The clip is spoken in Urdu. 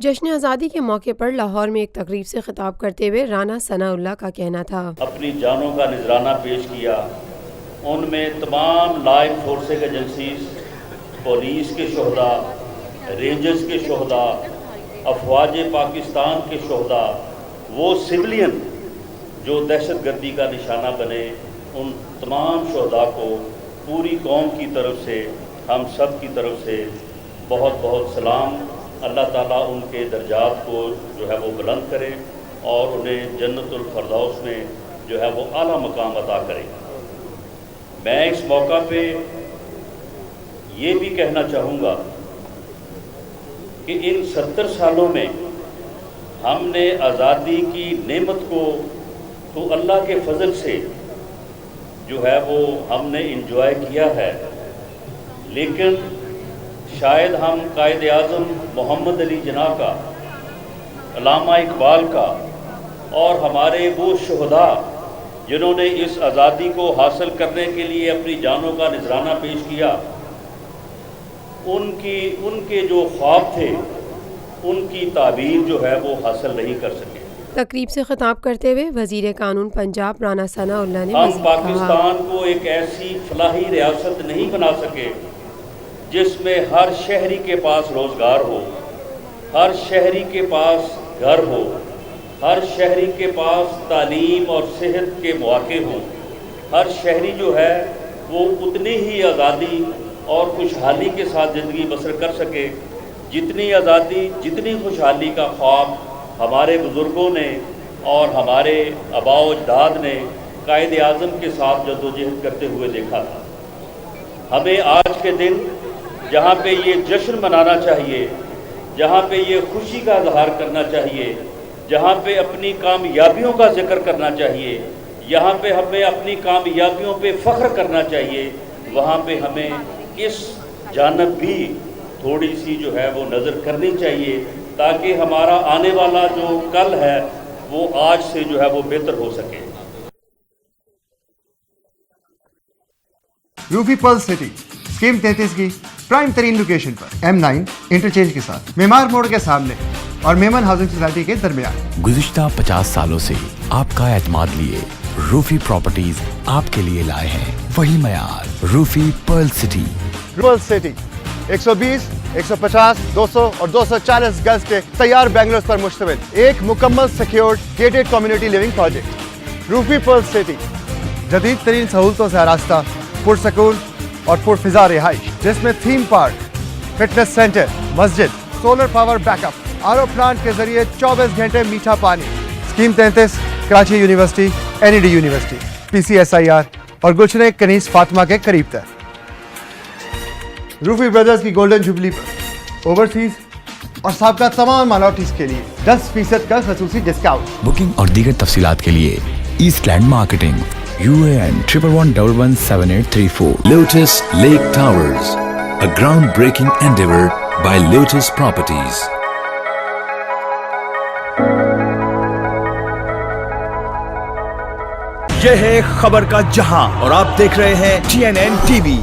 جشن آزادی کے موقع پر لاہور میں ایک تقریب سے خطاب کرتے ہوئے رانا ثناء اللہ کا کہنا تھا، اپنی جانوں کا نذرانہ پیش کیا۔ ان میں تمام لا انفورسنگ ایجنسیز، پولیس کے شہداء، رینجرز کے شہداء، افواج پاکستان کے شہداء، وہ سویلین جو دہشت گردی کا نشانہ بنے، ان تمام شہداء کو پوری قوم کی طرف سے، ہم سب کی طرف سے بہت بہت سلام۔ اللہ تعالیٰ ان کے درجات کو جو ہے وہ بلند کرے اور انہیں جنت الفردوس میں جو ہے وہ اعلیٰ مقام عطا کرے۔ میں اس موقع پہ یہ بھی کہنا چاہوں گا کہ ان 70 سالوں میں ہم نے آزادی کی نعمت کو تو اللہ کے فضل سے جو ہے وہ ہم نے انجوائے کیا ہے، لیکن شاید ہم قائد اعظم محمد علی جناح کا، علامہ اقبال کا اور ہمارے وہ شہداء جنہوں نے اس آزادی کو حاصل کرنے کے لیے اپنی جانوں کا نذرانہ پیش کیا، ان کے جو خواب تھے ان کی تعبیر جو ہے وہ حاصل نہیں کر سکے۔ تقریب سے خطاب کرتے ہوئے وزیر قانون پنجاب رانا ثناء اللہ نے ہم پاکستان کو ایک ایسی فلاحی ریاست نہیں بنا سکے جس میں ہر شہری کے پاس روزگار ہو، ہر شہری کے پاس گھر ہو، ہر شہری کے پاس تعلیم اور صحت کے مواقع ہوں، ہر شہری جو ہے وہ اتنی ہی آزادی اور خوشحالی کے ساتھ زندگی بسر کر سکے جتنی آزادی، جتنی خوشحالی کا خواب ہمارے بزرگوں نے اور ہمارے آباء و اجداد نے قائد اعظم کے ساتھ جدوجہد کرتے ہوئے دیکھا تھا۔ ہمیں آج کے دن جہاں پہ یہ جشن منانا چاہیے، جہاں پہ یہ خوشی کا اظہار کرنا چاہیے، جہاں پہ اپنی کامیابیوں کا ذکر کرنا چاہیے، یہاں پہ ہمیں اپنی کامیابیوں پہ فخر کرنا چاہیے، وہاں پہ ہمیں اس جانب بھی تھوڑی سی جو ہے وہ نظر کرنی چاہیے تاکہ ہمارا آنے والا جو کل ہے وہ آج سے جو ہے وہ بہتر ہو سکے۔ روفی پرل سٹی اسکیم 33 کی پرائم ترین لوکیشن پر M9 انٹرچینج کے ساتھ معمار موڑ کے سامنے اور میمن ہاؤسنگ سوسائٹی کے درمیان۔ گزشتہ 50 سالوں سے آپ کا اعتماد لیے روفی پراپرٹیز آپ کے لیے لائے ہیں وہی معیار، روفی پرل سٹی۔ پرل سٹی 120، 150، 200 اور 240 گز کے تیار بنگلوز پر مشتمل ایک مکمل secured gated community living project. Rufi Pearl City جدید ترین سہولتوں سے آراستہ، پرسکون اور پرفضا رہائش، جس میں تھیم پارک، فٹنس سینٹر، مسجد، solar power backup, R O plant کے ذریعے 24 گھنٹے میٹھا پانی۔ Scheme 33 Karachi university, NED university, PCSIR اور گلشن کنیز فاطمہ کے قریب تر۔ روفی بردرز کی گولڈن جوبلی پر اوورسیز اور سابقہ تمام مائنورٹیز کے لیے 10% کا خصوصی ڈسکاؤنٹ۔ بکنگ اور دیگر تفصیلات کے لیے east land marketing, UAN 11117834۔ Lotus Lake Towers, a groundbreaking endeavor by Lotus Properties. یہ ہے خبر کا جہاں اور آپ دیکھ رہے ہیں TNN TV۔